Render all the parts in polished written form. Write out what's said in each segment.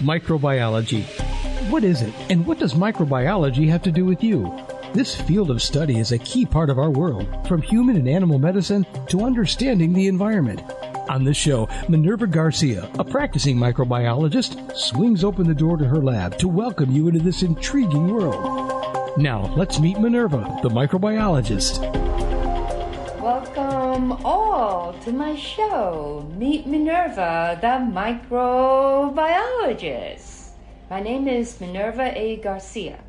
Microbiology. What is it, and what does microbiology have to do with you? This field of study is a key part of our world, from human and animal medicine to understanding the environment. On this show, Minerva Garcia, a practicing microbiologist, swings open the door to her lab to welcome you into this intriguing world. Now, let's meet Minerva, the microbiologist. Welcome all to my show, Meet Minerva, the microbiologist. My name is Minerva A. Garcia.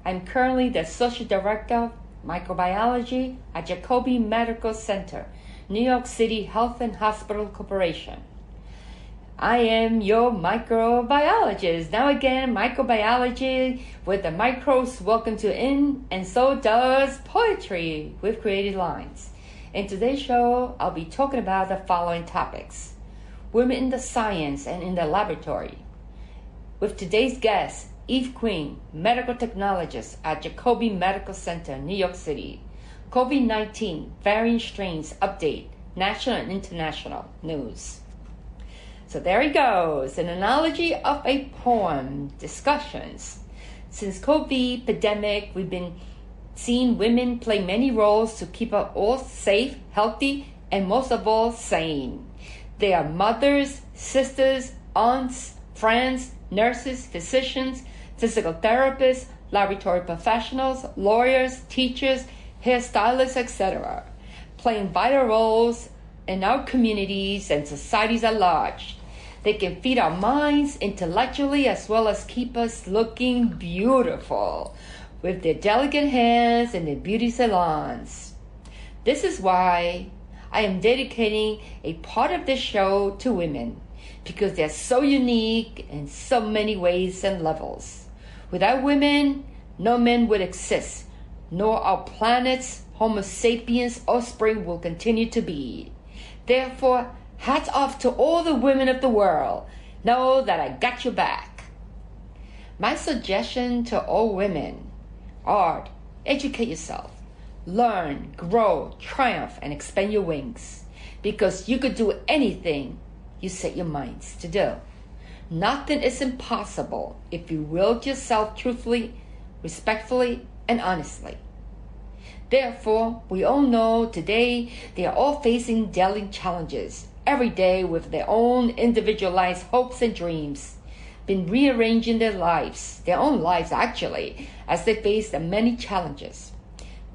I'm currently the Associate Director of Microbiology at Jacobi Medical Center, New York City Health and Hospital Corporation. I am your microbiologist. Now again, microbiology with the microbes welcome to in, and so does poetry with creative lines. In today's show, I'll be talking about the following topics: women in the science and in the laboratory. With today's guest, Quinn, medical technologist at Jacobi Medical Center, New York City. COVID-19 variant strains update, national and international news. So there he goes, an analogy of a poem, discussions. Since COVID pandemic, we've been seeing women play many roles to keep us all safe, healthy, and most of all, sane. They are mothers, sisters, aunts, friends, nurses, physicians, physical therapists, laboratory professionals, lawyers, teachers, hairstylists, etc., playing vital roles in our communities and societies at large. They can feed our minds intellectually as well as keep us looking beautiful with their delicate hands and their beauty salons. This is why I am dedicating a part of this show to women, because they're so unique in so many ways and levels. Without women, no men would exist, nor our planet's Homo sapiens offspring will continue to be. Therefore, hats off to all the women of the world. Know that I got your back. My suggestion to all women are: educate yourself, learn, grow, triumph, and expand your wings, because you could do anything you set your minds to do. Nothing is impossible if you will yourself truthfully, respectfully, and honestly. Therefore, we all know today they are all facing daily challenges, every day with their own individualized hopes and dreams, been rearranging their own lives actually, as they face the many challenges.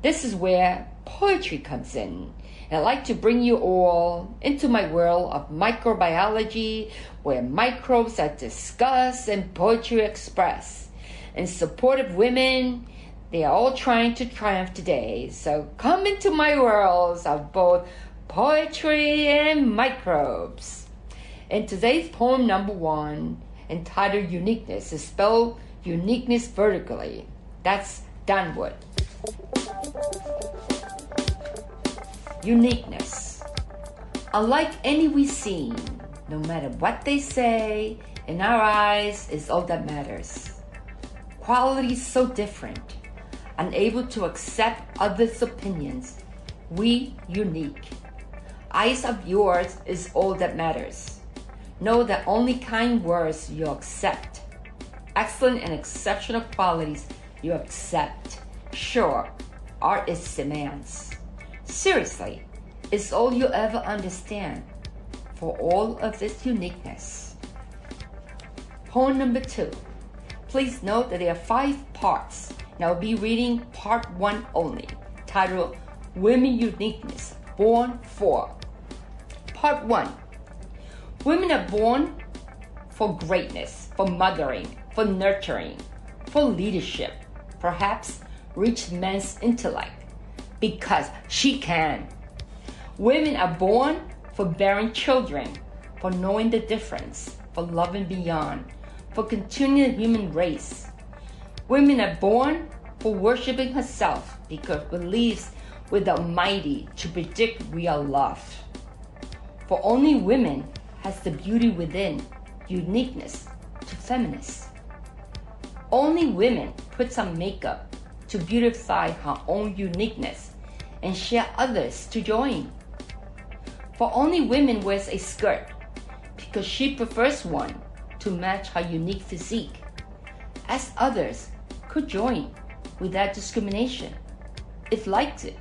This is where poetry comes in. And I'd like to bring you all into my world of microbiology, where microbes are discussed and poetry expressed. In support of women, they are all trying to triumph today. So come into my worlds of both poetry and microbes. In today's poem number 1, entitled Uniqueness, is spelled uniqueness vertically. That's downward. Uniqueness. Unlike any we've seen, no matter what they say, in our eyes is all that matters. Quality so different, unable to accept others' opinions. We unique. Eyes of yours is all that matters. Know that only kind words you accept. Excellent and exceptional qualities you accept. Sure, art is demands. Seriously, it's all you ever understand for all of this uniqueness. Poem number 2. Please note that there are 5 parts, and I'll be reading part 1 only, titled Women Uniqueness, Born For. Part 1. Women are born for greatness, for mothering, for nurturing, for leadership, perhaps reach man's intellect, because she can. Women are born for bearing children, for knowing the difference, for loving beyond, for continuing the human race. Women are born for worshiping herself, because believes with the Almighty to predict we are loved. For only women has the beauty within, uniqueness to feminists. Only women puts on makeup to beautify her own uniqueness and share others to join. For only women wears a skirt because she prefers one to match her unique physique, as others could join without discrimination, if liked it.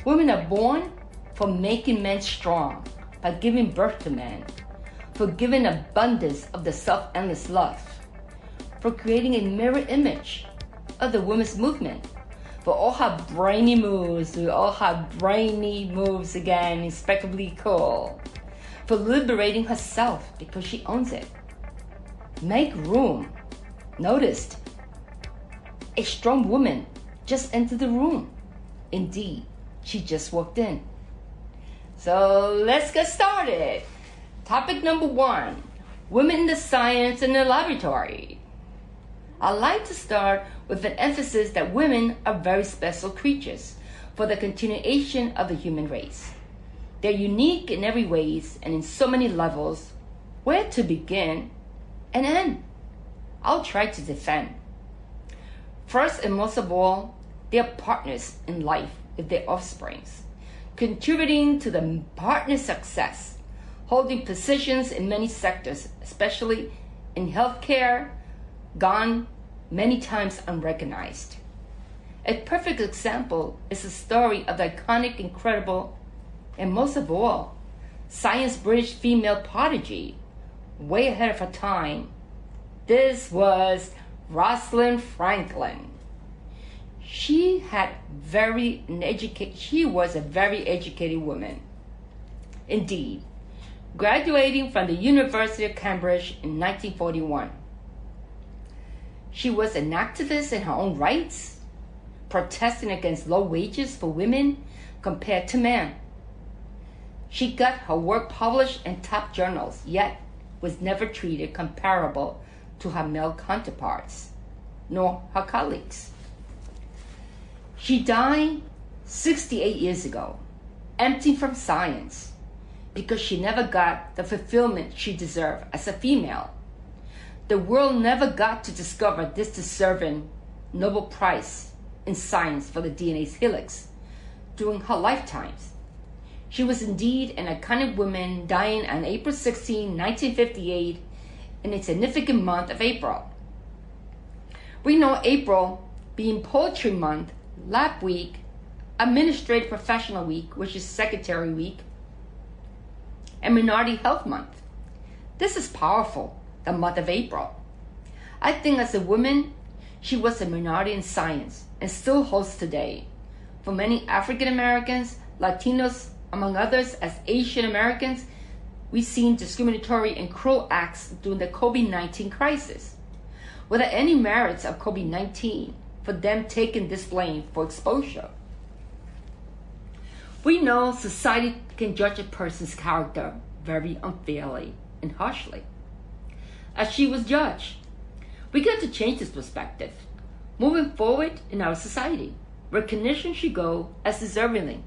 Women are born for making men strong by giving birth to men, for giving abundance of the self-endless love, for creating a mirror image of the women's movement, for all her brainy moves, again, impeccably cool, for liberating herself because she owns it. Make room. Noticed, a strong woman just entered the room. Indeed, she just walked in. So let's get started. Topic number 1, women in the science and the laboratory. I'd like to start with an emphasis that women are very special creatures for the continuation of the human race. They're unique in every ways and in so many levels. Where to begin and end? I'll try to defend. First and most of all, they are partners in life with their offsprings, contributing to the partner's success, holding positions in many sectors, especially in healthcare, gone many times unrecognized. A perfect example is the story of the iconic, incredible, and most of all, science-British female prodigy, way ahead of her time. This was Rosalind Franklin. She was a very educated woman. Indeed, graduating from the University of Cambridge in 1941. She was an activist in her own rights, protesting against low wages for women compared to men. She got her work published in top journals, yet was never treated comparable to her male counterparts, nor her colleagues. She died 68 years ago, empty from science, because she never got the fulfillment she deserved as a female. The world never got to discover this deserving Nobel Prize in Science for the DNA's helix during her lifetimes. She was indeed an iconic woman, dying on April 16, 1958, in a significant month of April. We know April being Poetry Month, Lab Week, Administrative Professional Week, which is Secretary Week, and Minority Health Month. This is powerful, the month of April. I think as a woman, she was a minority in science and still holds today. For many African Americans, Latinos, among others, as Asian Americans, we've seen discriminatory and cruel acts during the COVID-19 crisis. Without any merits of COVID-19 for them taking this blame for exposure. We know society can judge a person's character very unfairly and harshly, as she was judged. We got to change this perspective. Moving forward in our society, recognition should go as deservingly.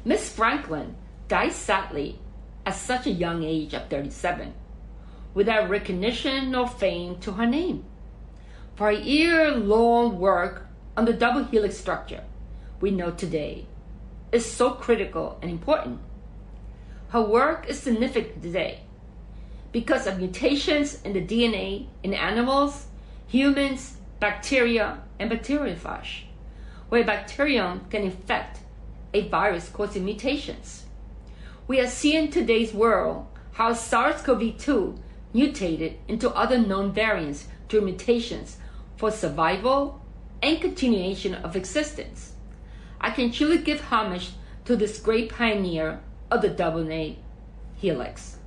Miss Franklin died sadly at such a young age of 37, without recognition nor fame to her name. For her year-long work on the double helix structure we know today is so critical and important. Her work is significant today because of mutations in the DNA in animals, humans, bacteria, and bacteriophage, where a bacterium can infect a virus causing mutations. We are seeing in today's world how SARS-CoV-2 mutated into other known variants through mutations for survival and continuation of existence. I can truly give homage to this great pioneer of the double helix.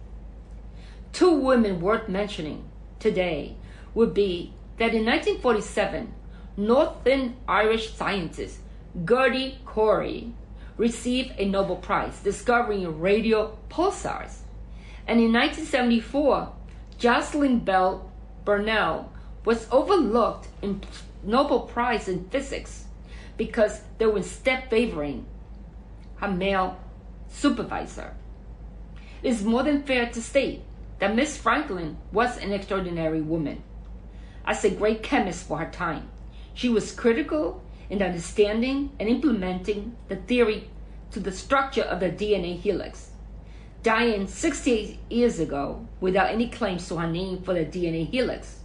Two women worth mentioning today would be that in 1947, Northern Irish scientist Gertie Corey received a Nobel Prize discovering radio pulsars. And in 1974, Jocelyn Bell Burnell was overlooked in Nobel Prize in Physics because they were instead favoring her male supervisor. It is more than fair to state that Miss Franklin was an extraordinary woman. As a great chemist for her time, she was critical in understanding and implementing the theory to the structure of the DNA helix. dying 68 years ago without any claims to her name for the DNA helix.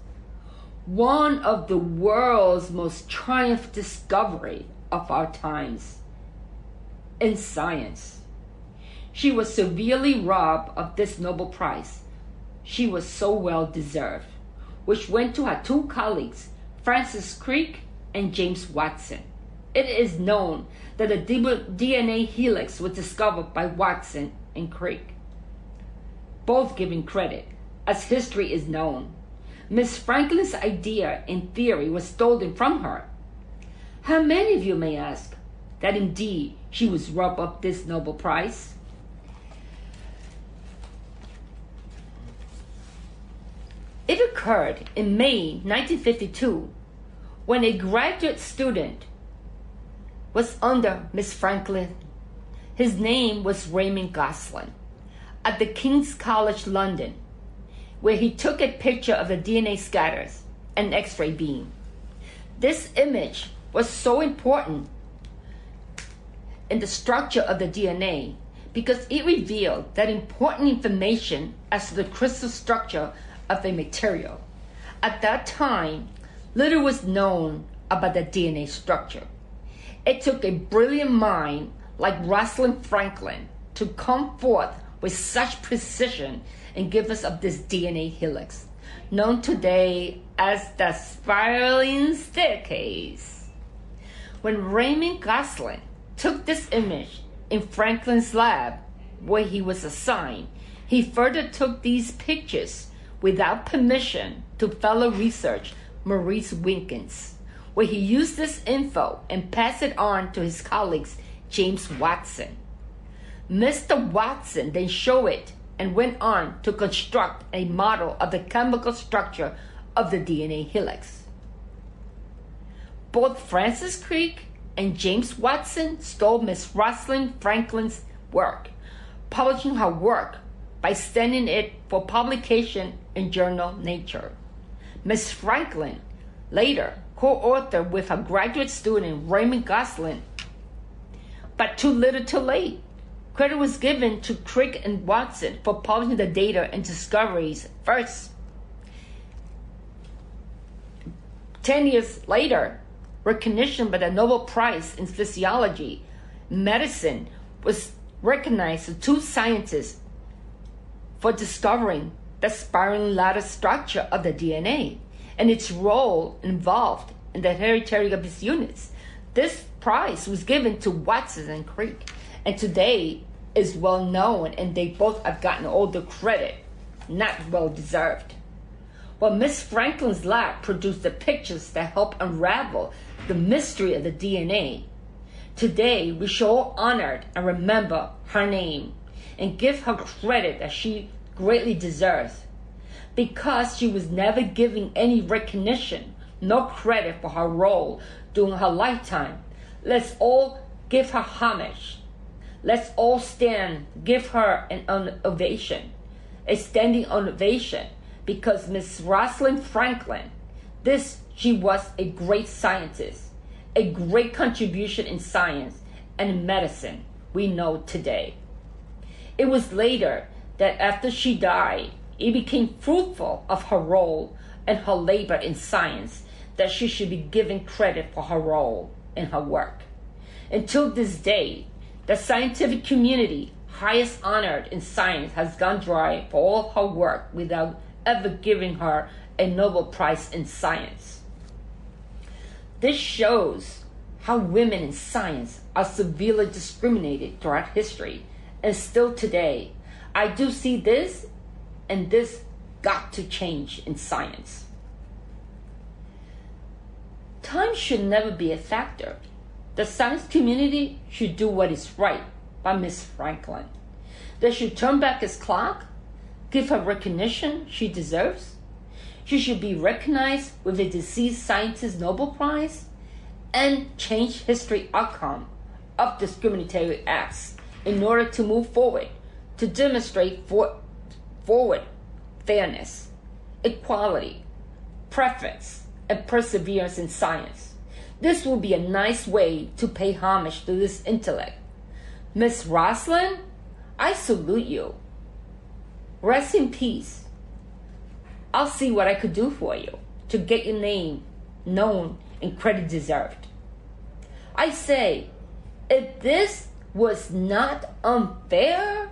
One of the world's most triumphant discovery of our times in science. She was severely robbed of this Nobel Prize. She was so well deserved, which went to her two colleagues, Francis Crick and James Watson. It is known that the DNA helix was discovered by Watson and Crick, both giving credit, as history is known. Miss Franklin's idea and theory was stolen from her. How many of you may ask that indeed she was robbed of this Nobel Prize? It occurred in May 1952 when a graduate student was under Miss Franklin. His name was Raymond Gosling, at the King's College London, where he took a picture of the DNA scatters and X-ray beam. This image was so important in the structure of the DNA because it revealed that important information as to the crystal structure of a material. At that time, little was known about the DNA structure. It took a brilliant mind like Rosalind Franklin to come forth with such precision and give us of this DNA helix, known today as the spiraling staircase. When Raymond Gosling took this image in Franklin's lab, where he was assigned, he further took these pictures without permission to fellow researcher Maurice Wilkins, where he used this info and passed it on to his colleagues James Watson. Mr. Watson then showed it and went on to construct a model of the chemical structure of the DNA helix. Both Francis Crick and James Watson stole Miss Rosalind Franklin's work, publishing her work by sending it for publication in journal Nature. Miss Franklin later co-authored with her graduate student Raymond Gosling, but too little too late. Credit was given to Crick and Watson for publishing the data and discoveries first. 10 years later, recognition by the Nobel Prize in Physiology, Medicine was recognized to two scientists for discovering the spiraling ladder structure of the DNA and its role involved in the heredity of its units. This prize was given to Watson and Crick, and today is well known, and they both have gotten all the credit, not well deserved. Well, Miss Franklin's lab produced the pictures that help unravel the mystery of the DNA. Today, we should all honor and remember her name and give her credit that she greatly deserves, because she was never given any recognition, no credit for her role during her lifetime. Let's all give her homage. Let's all stand, give her an ovation, a standing ovation, because Miss Rosalind Franklin, she was a great scientist, a great contribution in science and in medicine we know today. It was later that after she died, it became fruitful of her role and her labor in science that she should be given credit for her role in her work. Until this day, the scientific community, highest honored in science, has gone dry for all her work without ever giving her a Nobel Prize in science. This shows how women in science are severely discriminated throughout history, and still today. I do see this, and this got to change in science. Time should never be a factor. The science community should do what is right by Miss Franklin. They should turn back his clock, give her recognition she deserves. She should be recognized with a deceased scientist Nobel Prize, and change history outcome of discriminatory acts in order to move forward, to demonstrate forward fairness, equality, preference, and perseverance in science. This will be a nice way to pay homage to this intellect. Miss Rosalind, I salute you. Rest in peace. I'll see what I could do for you to get your name known and credit deserved. I say, if this was not unfair,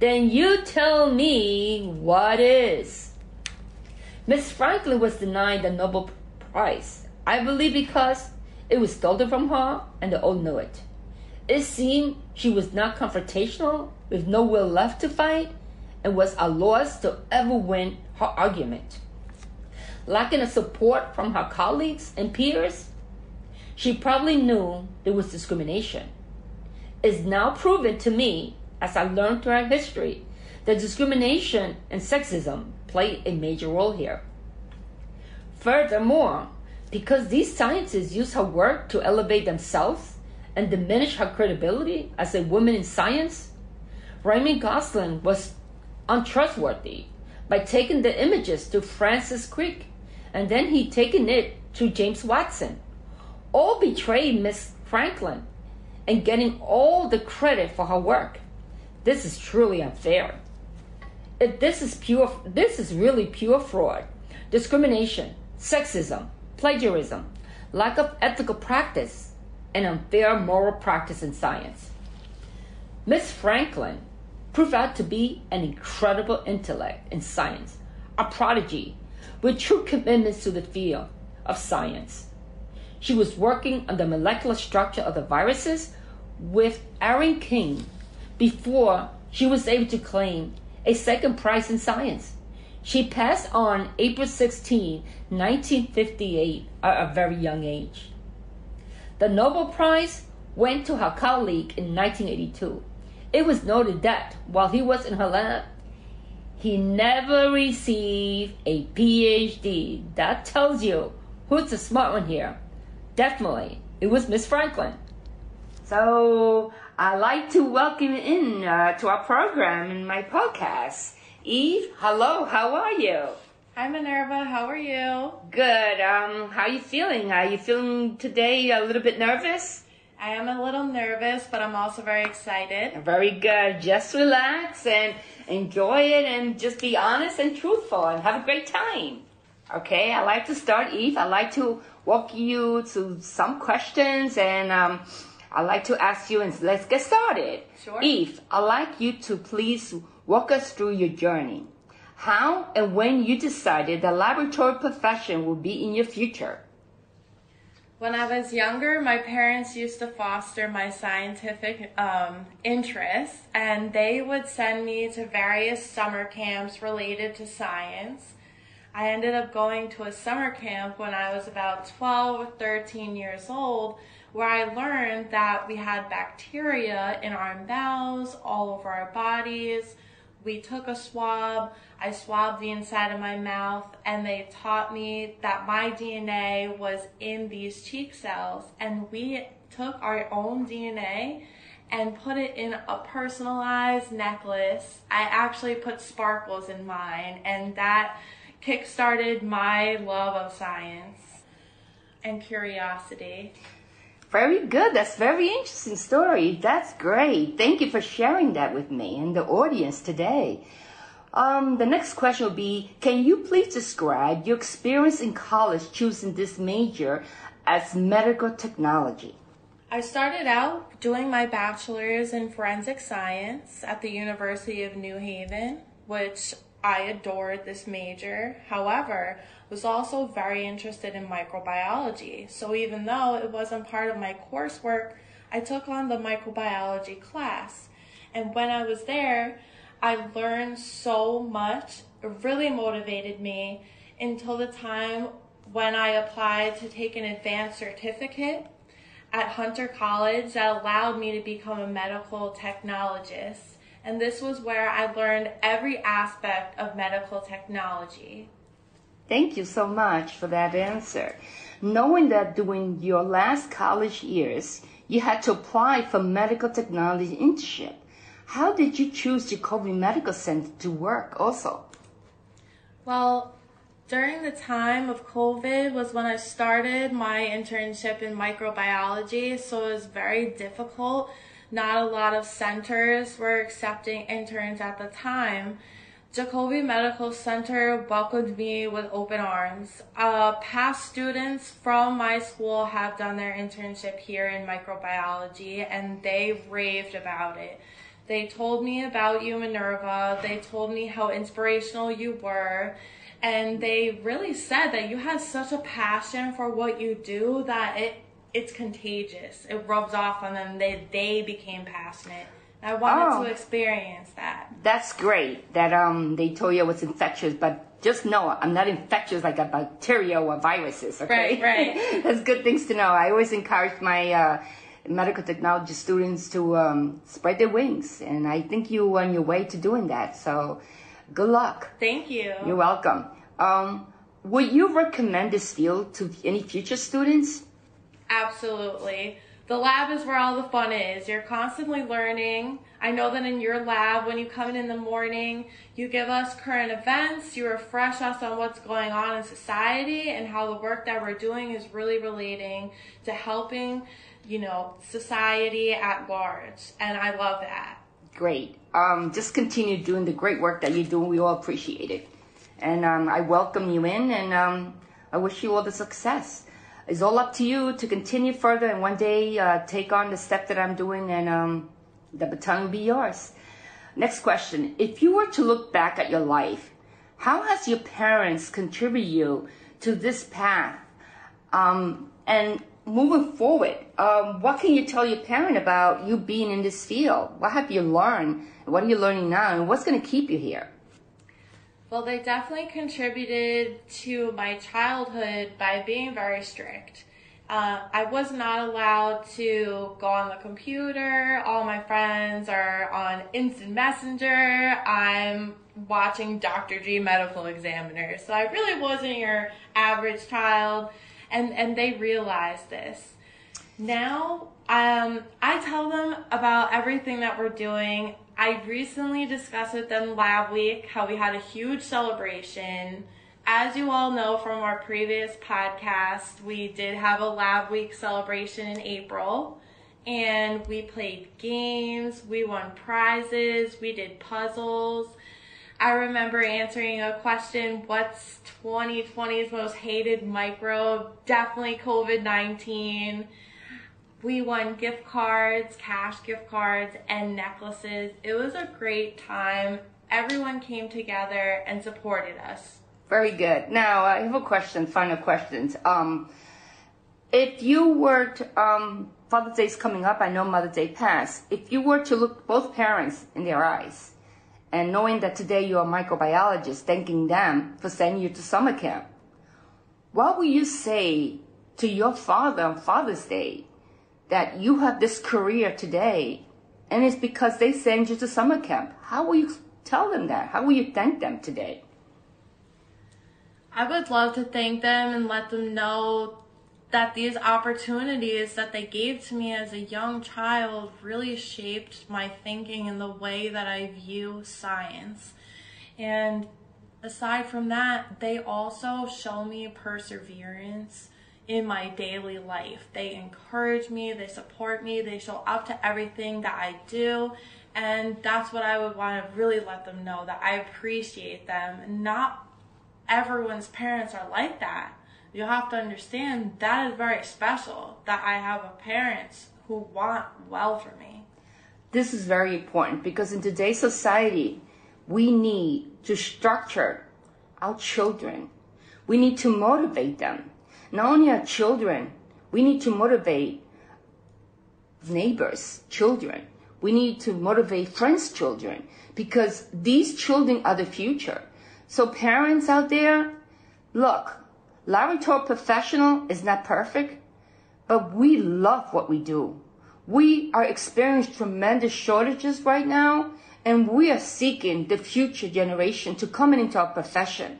then you tell me what is. Miss Franklin was denied the Nobel Prize, I believe because it was stolen from her and the old knew it. It seemed she was not confrontational, with no will left to fight, and was at loss to ever win her argument. Lacking the support from her colleagues and peers, she probably knew there was discrimination. It's now proven to me, as I learned throughout history, that discrimination and sexism play a major role here. Furthermore, because these scientists use her work to elevate themselves and diminish her credibility as a woman in science, Raymond Gosling was untrustworthy by taking the images to Francis Crick, and then he taken it to James Watson. All betrayed Miss Franklin and getting all the credit for her work. This is truly unfair. If this is really pure fraud, discrimination, sexism, plagiarism, lack of ethical practice, and unfair moral practice in science. Miss Franklin proved out to be an incredible intellect in science, a prodigy with true commitments to the field of science. She was working on the molecular structure of the viruses with Aaron King before she was able to claim a second prize in science. She passed on April 16, 1958, at a very young age. The Nobel Prize went to her colleague in 1982. It was noted that while he was in her lab, he never received a PhD. That tells you who's the smart one here. Definitely, it was Miss Franklin. So I'd like to welcome you in to our program and my podcast. Eve, hello, how are you? Hi Minerva, how are you? Good. How are you feeling? Are you feeling today a little bit nervous? I am a little nervous, but I'm also very excited. Very good. Just relax and enjoy it and just be honest and truthful and have a great time. Okay, I'd like to start, Eve. I'd like to walk you to some questions and I'd like to ask you, and let's get started. Sure. Eve, I'd like you to please walk us through your journey. How and when you decided the laboratory profession will be in your future? When I was younger, my parents used to foster my scientific interests, and they would send me to various summer camps related to science. I ended up going to a summer camp when I was about 12 or 13 years old, where I learned that we had bacteria in our bowels, all over our bodies. We took a swab, I swabbed the inside of my mouth, and they taught me that my DNA was in these cheek cells, and we took our own DNA and put it in a personalized necklace. I actually put sparkles in mine, and that kick-started my love of science and curiosity. Very good. That's a very interesting story. That's great. Thank you for sharing that with me and the audience today. The next question will be, can you please describe your experience in college choosing this major as medical technology? I started out doing my bachelor's in forensic science at the University of New Haven, which I adored this major. However, was also very interested in microbiology. So even though it wasn't part of my coursework, I took on the microbiology class. And when I was there, I learned so much. It really motivated me until the time when I applied to take an advanced certificate at Hunter College that allowed me to become a medical technologist. And this was where I learned every aspect of medical technology. Thank you so much for that answer. Knowing that during your last college years, you had to apply for medical technology internship, how did you choose Jacobi Medical Center to work also? Well, during the time of COVID was when I started my internship in microbiology, so it was very difficult. Not a lot of centers were accepting interns at the time. Jacobi Medical Center welcomed me with open arms. Past students from my school have done their internship here in microbiology, and they raved about it. They told me about you, Minerva. They told me how inspirational you were. And they really said that you had such a passion for what you do that it's contagious. It rubs off on them. They became passionate. I wanted to experience that. That's great that they told you it was infectious, but just know I'm not infectious like a bacteria or viruses, okay? Right. That's good things to know. I always encourage my medical technology students to spread their wings, and I think you're on your way to doing that, so good luck. Thank you. You're welcome. Would you recommend this field to any future students? Absolutely. The lab is where all the fun is. You're constantly learning. I know that in your lab, when you come in the morning, you give us current events, you refresh us on what's going on in society and how the work that we're doing is really relating to helping, society at large. And I love that. Great. Just continue doing the great work that you're doing. We all appreciate it. And I welcome you in, and I wish you all the success. It's all up to you to continue further and one day take on the step that I'm doing, and the baton will be yours. Next question. If you were to look back at your life, how has your parents contributed you to this path? And moving forward, what can you tell your parent about you being in this field? What have you learned? What are you learning now? And what's going to keep you here? Well, they definitely contributed to my childhood by being very strict. I was not allowed to go on the computer. All my friends are on Instant Messenger. I'm watching Dr. G Medical Examiner. So I really wasn't your average child, and they realized this. Now, I tell them about everything that we're doing. I recently discussed with them Lab Week, how we had a huge celebration. As you all know from our previous podcast, we did have a Lab Week celebration in April, and we played games, we won prizes, we did puzzles. I remember answering a question, what's 2020's most hated microbe? Definitely COVID-19. We won gift cards, cash gift cards, and necklaces. It was a great time. Everyone came together and supported us. Very good. Now, I have a question, final questions. If you were to, Father's Day is coming up, I know Mother's Day passed. If you were to look both parents in their eyes, and knowing that today you're a microbiologist, thanking them for sending you to summer camp, what will you say to your father on Father's Day that you have this career today, and it's because they send you to summer camp? How will you tell them that? How will you thank them today? I would love to thank them and let them know that these opportunities that they gave to me as a young child really shaped my thinking and the way that I view science. And aside from that, they also show me perseverance in my daily life. They encourage me, they support me, they show up to everything that I do, and that's what I would want to really let them know, that I appreciate them. Not everyone's parents are like that. You have to understand that is very special, that I have parents who want well for me. This is very important because in today's society, we need to structure our children. We need to motivate them. Not only our children, we need to motivate neighbors' children. We need to motivate friends' children because these children are the future. So parents out there, look, laboratory professional is not perfect, but we love what we do. We are experiencing tremendous shortages right now, and we are seeking the future generation to come into our profession.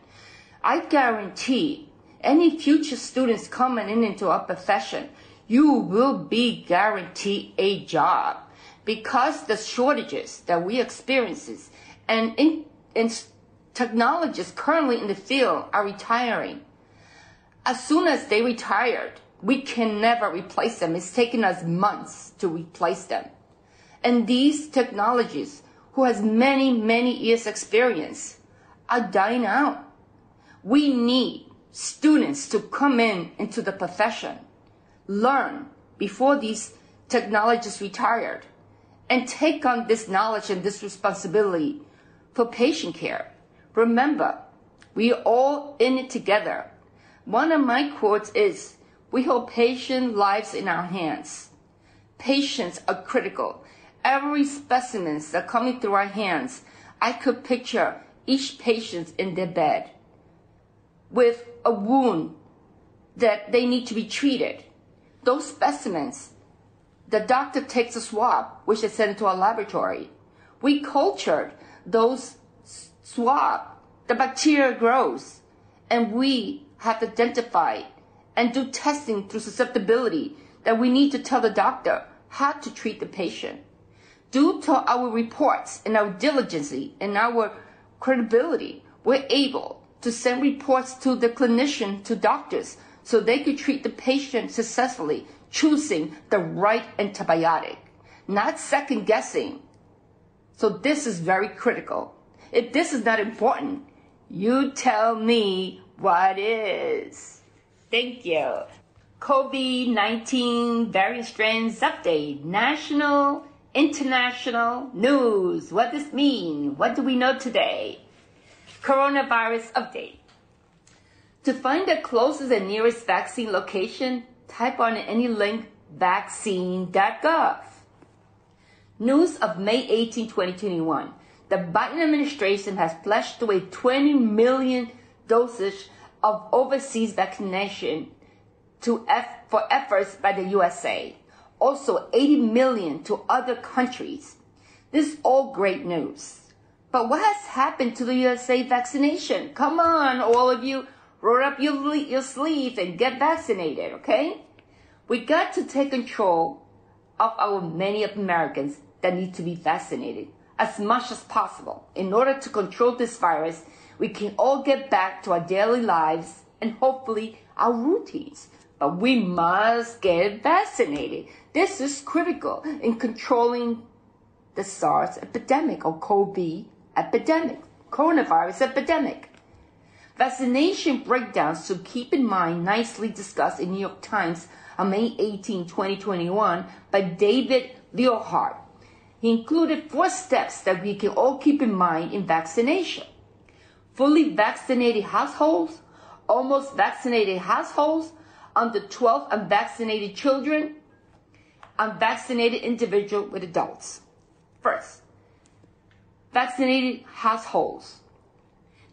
I guarantee any future students coming into our profession, you will be guaranteed a job because the shortages that we experience and technologists currently in the field are retiring. As soon as they retired, we can never replace them. It's taken us months to replace them. And these technologists who has many, many years experience are dying out. We need students to come into the profession, learn before these technologists retired, and take on this knowledge and this responsibility for patient care. Remember, we are all in it together. One of my quotes is, we hold patient lives in our hands. Patients are critical. Every specimen that's coming through our hands, I could picture each patient in their bed with a wound that they need to be treated. Those specimens, the doctor takes a swab, which is sent to our laboratory. We cultured those swab, the bacteria grows, and we have identified and do testing through susceptibility that we need to tell the doctor how to treat the patient. Due to our reports and our diligence and our credibility, we're able to send reports to the clinician, to doctors, so they could treat the patient successfully, choosing the right antibiotic, not second guessing. So this is very critical. If this is not important, you tell me what is. Thank you. COVID-19 variant strains update. National, international news. What does this mean? What do we know today? Coronavirus update. To find the closest and nearest vaccine location, type on any link vaccine.gov. News of May 18, 2021. The Biden administration has pledged away 20 million doses of overseas vaccination for efforts by the USA. Also 80 million to other countries. This is all great news. But what has happened to the USA vaccination? Come on, all of you, roll up your sleeve and get vaccinated, okay? We got to take control of our many Americans that need to be vaccinated as much as possible. In order to control this virus, we can all get back to our daily lives and hopefully our routines. But we must get vaccinated. This is critical in controlling the SARS epidemic or COVID epidemic, coronavirus epidemic. Vaccination breakdowns to keep in mind nicely discussed in New York Times on May 18, 2021 by David Leonhardt. He included 4 steps that we can all keep in mind in vaccination. Fully vaccinated households, almost vaccinated households, under 12 unvaccinated children, unvaccinated individual with adults. First, vaccinated households.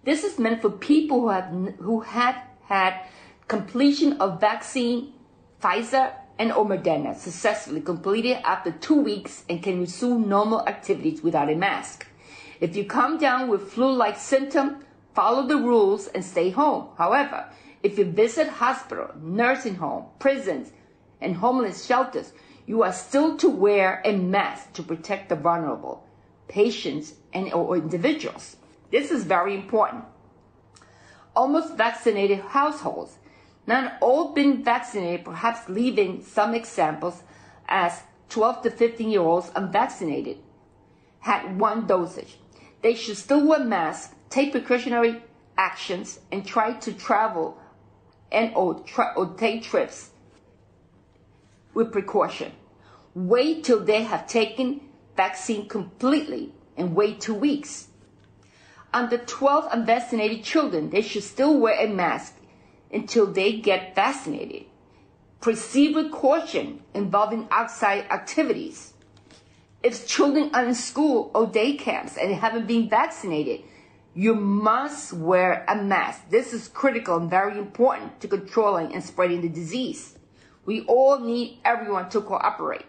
This is meant for people who have had completion of vaccine, Pfizer and or Moderna, successfully completed after 2 weeks and can resume normal activities without a mask. If you come down with flu-like symptoms, follow the rules and stay home. However, if you visit hospital, nursing home, prisons, and homeless shelters, you are still to wear a mask to protect the vulnerable, patients and or individuals. This is very important. Almost vaccinated households. Not all been vaccinated, perhaps leaving some examples as 12 to 15-year-olds unvaccinated had 1 dosage. They should still wear masks, take precautionary actions, and try to travel and or take trips with precaution. Wait till they have taken vaccine completely and wait 2 weeks. Under 12 unvaccinated children, they should still wear a mask until they get vaccinated. Proceed with caution involving outside activities. If children are in school or day camps and haven't been vaccinated, you must wear a mask. This is critical and very important to controlling and spreading the disease. We all need everyone to cooperate.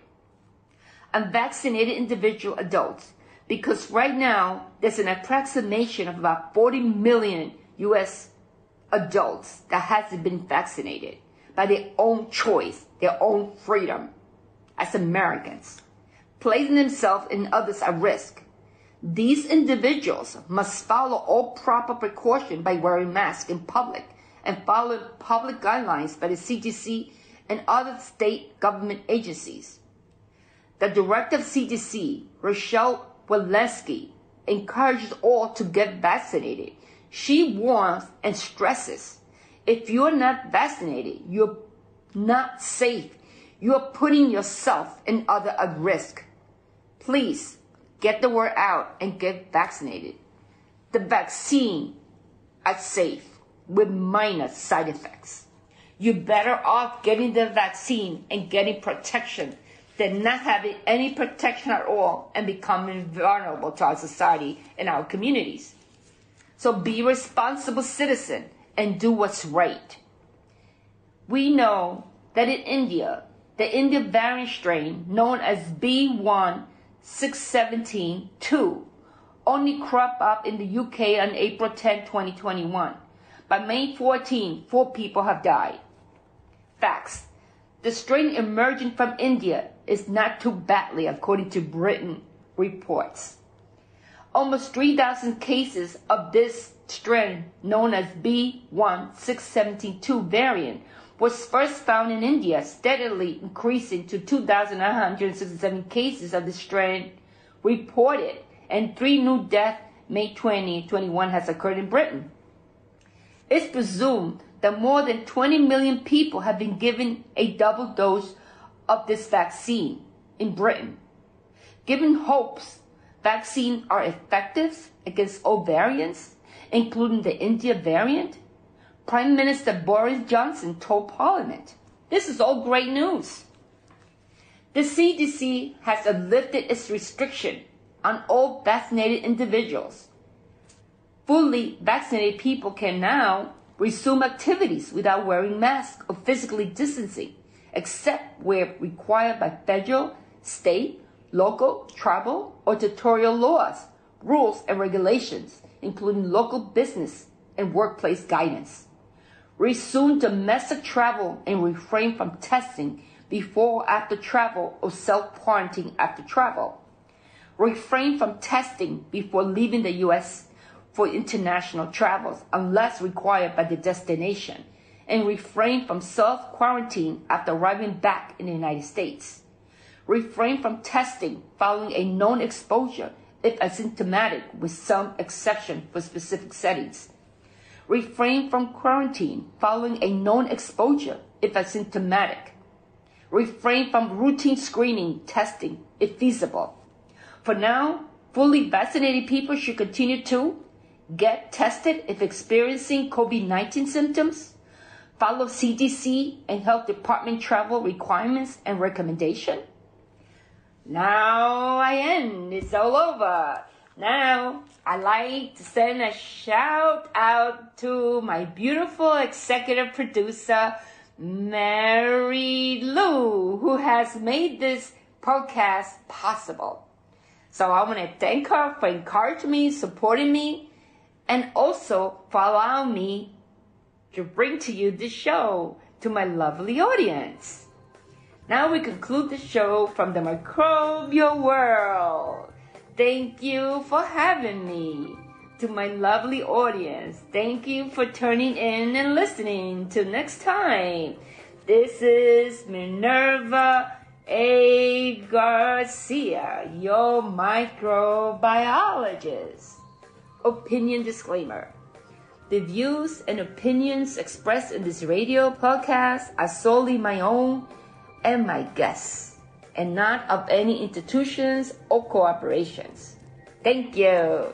Unvaccinated individual adults, because right now there's an approximation of about 40 million U.S. adults that hasn't been vaccinated by their own choice, their own freedom as Americans, placing themselves and others at risk. These individuals must follow all proper precaution by wearing masks in public and following public guidelines by the CDC and other state government agencies. The director of CDC, Rochelle Walensky, encourages all to get vaccinated. She warns and stresses, if you're not vaccinated, you're not safe. You're putting yourself and others at risk. Please get the word out and get vaccinated. The vaccine is safe with minor side effects. You're better off getting the vaccine and getting protection than not having any protection at all and becoming vulnerable to our society and our communities. So be a responsible citizen and do what's right. We know that in India, the India variant strain known as B.1.617.2 only cropped up in the UK on April 10, 2021. By May 14, 4 people have died. Facts. The strain emerging from India is not too badly, according to Britain reports. Almost 3,000 cases of this strain, known as B.1.617.2 variant, was first found in India, steadily increasing to 2,967 cases of the strain reported, and 3 new deaths May 2021 has occurred in Britain. It's presumed that more than 20 million people have been given a double dose of this vaccine in Britain. Given hopes vaccines are effective against all variants, including the India variant, Prime Minister Boris Johnson told Parliament, this is all great news. The CDC has lifted its restriction on all vaccinated individuals. Fully vaccinated people can now resume activities without wearing masks or physically distancing, except where required by federal, state, local, tribal, or territorial laws, rules, and regulations, including local business and workplace guidance. Resume domestic travel and refrain from testing before or after travel or self-quarantine after travel. Refrain from testing before leaving the U.S. for international travels unless required by the destination, and refrain from self-quarantine after arriving back in the United States. Refrain from testing following a known exposure if asymptomatic, with some exception for specific settings. Refrain from quarantine following a known exposure if asymptomatic. Refrain from routine screening testing if feasible. For now, fully vaccinated people should continue to get tested if experiencing COVID-19 symptoms, follow CDC and Health Department travel requirements and recommendation. Now I end. It's all over. Now, I'd like to send a shout out to my beautiful executive producer, Mary Lou, who has made this podcast possible. So I want to thank her for encouraging me, supporting me, and also for allowing me to bring to you this show to my lovely audience. Now we conclude the show from the microbial world. Thank you for having me. To my lovely audience, thank you for tuning in and listening. Till next time, this is Minerva A. Garcia, your microbiologist. Opinion disclaimer. The views and opinions expressed in this radio podcast are solely my own and my guests, and not of any institutions or corporations. Thank you.